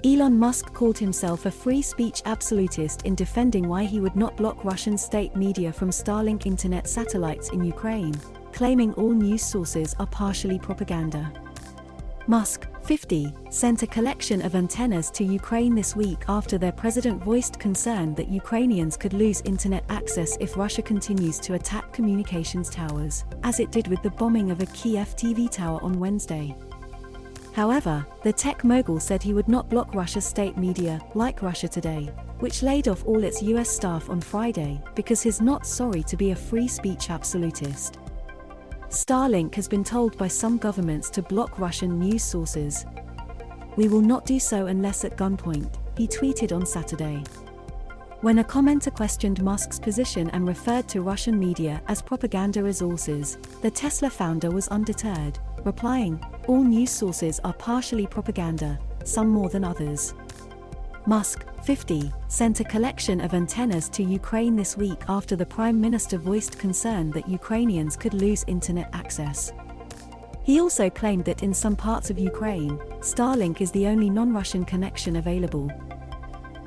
Elon Musk called himself a free speech absolutist in defending why he would not block Russian state media from Starlink-Internet satellites in Ukraine, claiming all news sources are partially propaganda. Musk, 50, sent a collection of antennas to Ukraine this week after their president voiced concern that Ukrainians could lose internet access if Russia continues to attack communications towers, as it did with the bombing of a Kyiv TV tower on Wednesday. However, the tech mogul said he would not block Russia's state media, like Russia Today, which laid off all its US staff on Friday because he's not sorry to be a free speech absolutist. Starlink has been told by some governments to block Russian news sources. "We will not do so unless at gunpoint," he tweeted on Saturday. When a commenter questioned Musk's position and referred to Russian media as propaganda resources, the Tesla founder was undeterred, replying, "All news sources are partially propaganda, some more than others." Musk, 50, sent a collection of antennas to Ukraine this week after the Prime Minister voiced concern that Ukrainians could lose internet access. He also claimed that in some parts of Ukraine, Starlink is the only non-Russian connection available.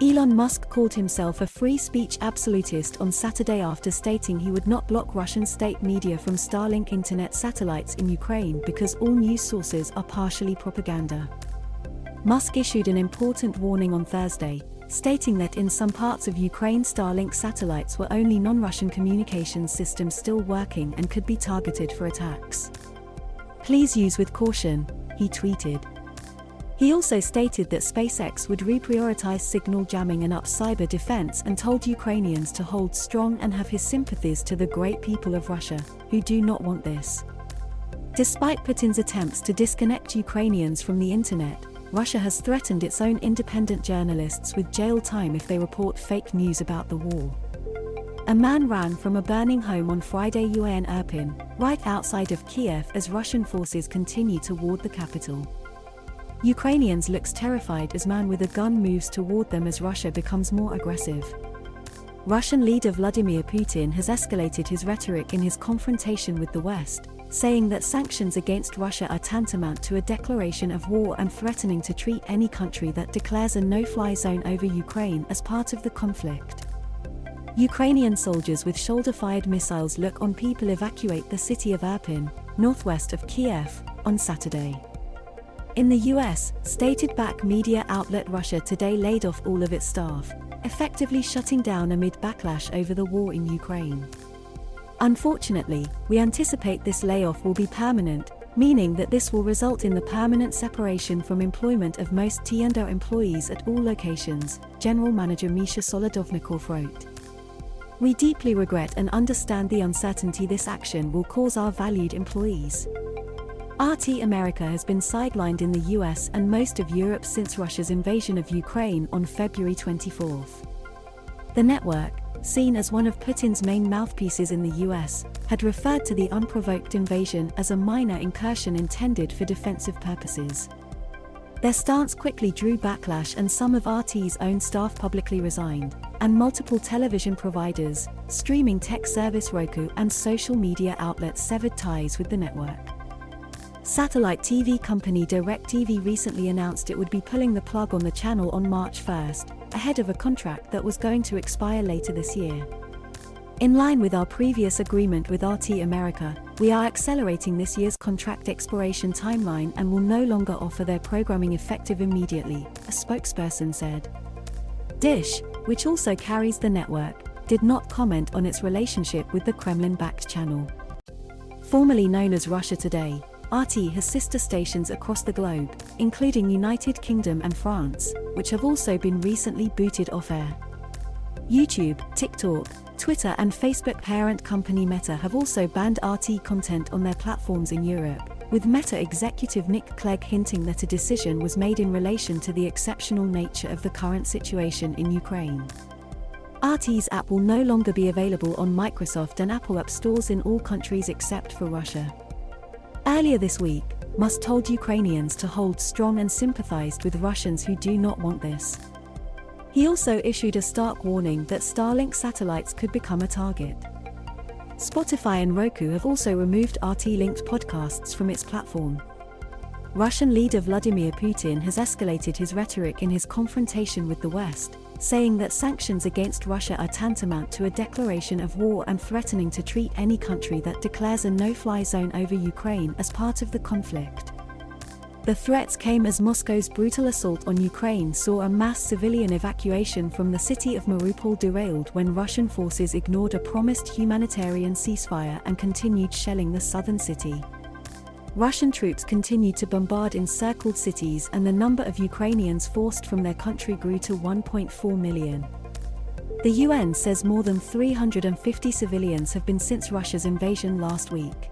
Elon Musk called himself a free speech absolutist on Saturday after stating he would not block Russian state media from Starlink-Internet satellites in Ukraine because all news sources are partially propaganda. Musk issued an important warning on Thursday, stating that in some parts of Ukraine Starlink satellites were only non-Russian communications systems still working and could be targeted for attacks. "Please use with caution," he tweeted. He also stated that SpaceX would reprioritize signal jamming and up cyber defense and told Ukrainians to hold strong and have his sympathies to the great people of Russia, who do not want this. Despite Putin's attempts to disconnect Ukrainians from the internet, Russia has threatened its own independent journalists with jail time if they report fake news about the war. A man ran from a burning home on Friday in Irpin, right outside of Kyiv as Russian forces continue to ward the capital. Ukrainians looks terrified as man with a gun moves toward them as Russia becomes more aggressive. Russian leader Vladimir Putin has escalated his rhetoric in his confrontation with the West, saying that sanctions against Russia are tantamount to a declaration of war and threatening to treat any country that declares a no-fly zone over Ukraine as part of the conflict. Ukrainian soldiers with shoulder-fired missiles look on people evacuate the city of Irpin, northwest of Kyiv, on Saturday. In the US, state-backed media outlet Russia Today laid off all of its staff, effectively shutting down amid backlash over the war in Ukraine. Unfortunately, we anticipate this layoff will be permanent, meaning that this will result in the permanent separation from employment of most T&O employees at all locations, General Manager Misha Solodovnikov wrote. "We deeply regret and understand the uncertainty this action will cause our valued employees. RT America has been sidelined in the US and most of Europe since Russia's invasion of Ukraine on February 24. The network, seen as one of Putin's main mouthpieces in the US, had referred to the unprovoked invasion as a minor incursion intended for defensive purposes. Their stance quickly drew backlash and some of RT's own staff publicly resigned, and multiple television providers, streaming tech service Roku and social media outlets severed ties with the network. Satellite TV company DirecTV recently announced it would be pulling the plug on the channel on March 1, ahead of a contract that was going to expire later this year. In line with our previous agreement with RT America, we are accelerating this year's contract expiration timeline and will no longer offer their programming effective immediately, a spokesperson said. Dish, which also carries the network, did not comment on its relationship with the Kremlin-backed channel. Formerly known as Russia Today, RT has sister stations across the globe, including United Kingdom and France, which have also been recently booted off air. YouTube, TikTok, Twitter and Facebook parent company Meta have also banned RT content on their platforms in Europe, with Meta executive Nick Clegg hinting that a decision was made in relation to the exceptional nature of the current situation in Ukraine. RT's app will no longer be available on Microsoft and Apple App stores in all countries except for Russia. Earlier this week, Musk told Ukrainians to hold strong and sympathized with Russians who do not want this. He also issued a stark warning that Starlink satellites could become a target. Spotify and Roku have also removed RT-linked podcasts from its platform. Russian leader Vladimir Putin has escalated his rhetoric in his confrontation with the West, saying that sanctions against Russia are tantamount to a declaration of war and threatening to treat any country that declares a no-fly zone over Ukraine as part of the conflict. The threats came as Moscow's brutal assault on Ukraine saw a mass civilian evacuation from the city of Mariupol derailed when Russian forces ignored a promised humanitarian ceasefire and continued shelling the southern city. Russian troops continued to bombard encircled cities, and the number of Ukrainians forced from their country grew to 1.4 million. The UN says more than 350 civilians have been since Russia's invasion last week.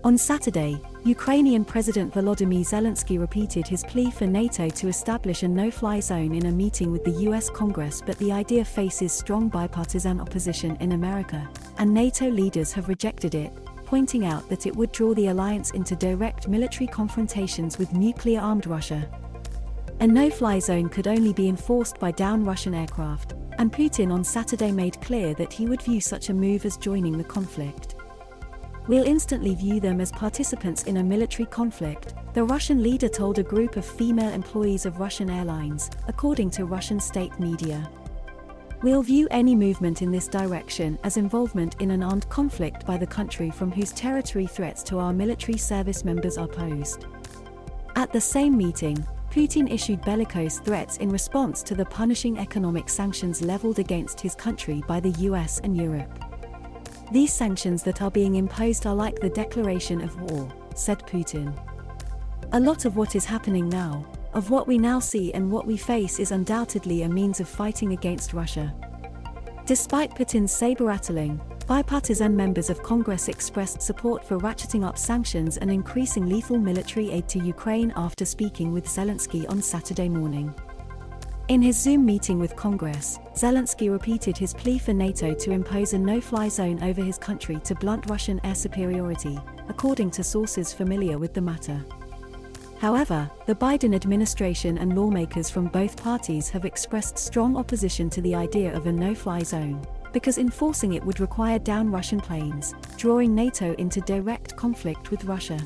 On Saturday, Ukrainian President Volodymyr Zelensky repeated his plea for NATO to establish a no-fly zone in a meeting with the US Congress, but the idea faces strong bipartisan opposition in America, and NATO leaders have rejected it, pointing out that it would draw the alliance into direct military confrontations with nuclear-armed Russia. A no-fly zone could only be enforced by downed Russian aircraft, and Putin on Saturday made clear that he would view such a move as joining the conflict. "We'll instantly view them as participants in a military conflict," the Russian leader told a group of female employees of Russian airlines, according to Russian state media. "We'll view any movement in this direction as involvement in an armed conflict by the country from whose territory threats to our military service members are posed." At the same meeting, Putin issued bellicose threats in response to the punishing economic sanctions leveled against his country by the US and Europe. "These sanctions that are being imposed are like the declaration of war," said Putin. "A lot of what is happening now, of what we now see and what we face, is undoubtedly a means of fighting against Russia." Despite Putin's saber-rattling, bipartisan members of Congress expressed support for ratcheting up sanctions and increasing lethal military aid to Ukraine after speaking with Zelensky on Saturday morning. In his Zoom meeting with Congress, Zelensky repeated his plea for NATO to impose a no-fly zone over his country to blunt Russian air superiority, according to sources familiar with the matter. However, the Biden administration and lawmakers from both parties have expressed strong opposition to the idea of a no-fly zone, because enforcing it would require downed Russian planes, drawing NATO into direct conflict with Russia.